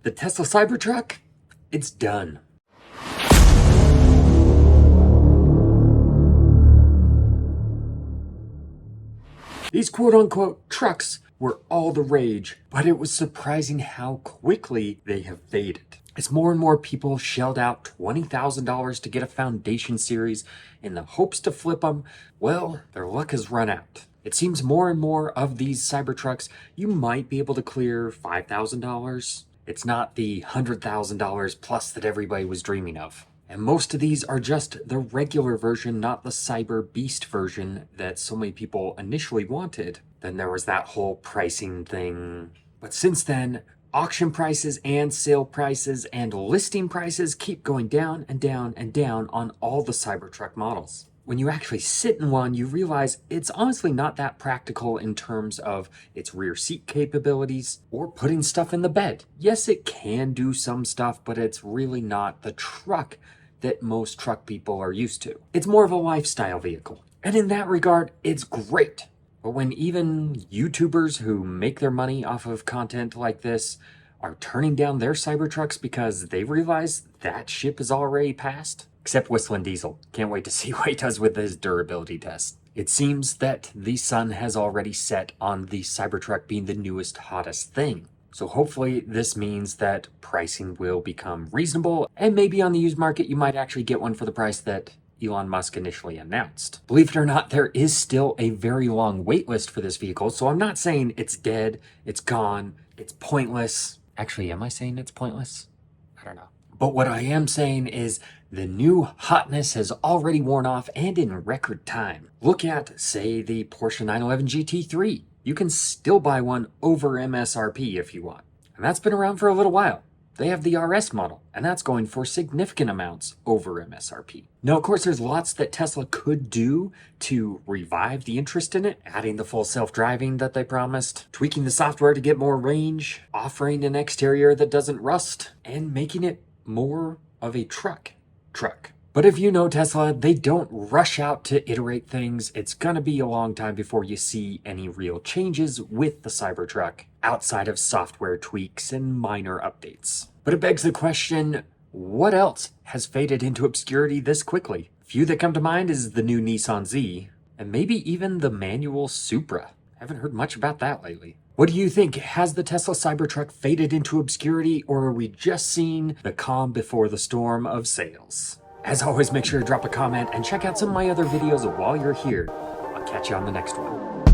The Tesla Cybertruck, it's done. These quote-unquote trucks were all the rage, but it was surprising how quickly they have faded. As more and more people shelled out $20,000 to get a foundation series in the hopes to flip them, well, their luck has run out. It seems more and more of these Cybertrucks, you might be able to clear $5,000. It's not the $100,000 plus that everybody was dreaming of. And most of these are just the regular version, not the Cyber Beast version that so many people initially wanted. Then there was that whole pricing thing. But since then, auction prices and sale prices and listing prices keep going down and down and down on all the Cybertruck models. When you actually sit in one, you realize it's honestly not that practical in terms of its rear seat capabilities or putting stuff in the bed. Yes, it can do some stuff, but it's really not the truck that most truck people are used to. It's more of a lifestyle vehicle. And in that regard, it's great. But when even YouTubers who make their money off of content like this are turning down their Cybertrucks because they realize that ship is already passed, except Whistling Diesel. Can't wait to see what he does with his durability test. It seems that the sun has already set on the Cybertruck being the newest, hottest thing. So hopefully this means that pricing will become reasonable, and maybe on the used market you might actually get one for the price that Elon Musk initially announced. Believe it or not, there is still a very long wait list for this vehicle, so I'm not saying it's dead, it's gone, it's pointless. Actually, am I saying it's pointless? I don't know. But what I am saying is the new hotness has already worn off, and in record time. Look at, say, the Porsche 911 GT3. You can still buy one over MSRP if you want. And that's been around for a little while. They have the RS model, and that's going for significant amounts over MSRP. Now, of course, there's lots that Tesla could do to revive the interest in it, adding the full self-driving that they promised, tweaking the software to get more range, offering an exterior that doesn't rust, and making it more of a truck. But if you know Tesla, they don't rush out to iterate things. It's gonna be a long time before you see any real changes with the Cybertruck outside of software tweaks and minor updates. But it begs the question, what else has faded into obscurity this quickly? Few that come to mind is the new Nissan Z, and maybe even the manual Supra. Haven't heard much about that lately. What do you think? Has the Tesla Cybertruck faded into obscurity, or are we just seeing the calm before the storm of sales? As always, make sure to drop a comment and check out some of my other videos while you're here. I'll catch you on the next one.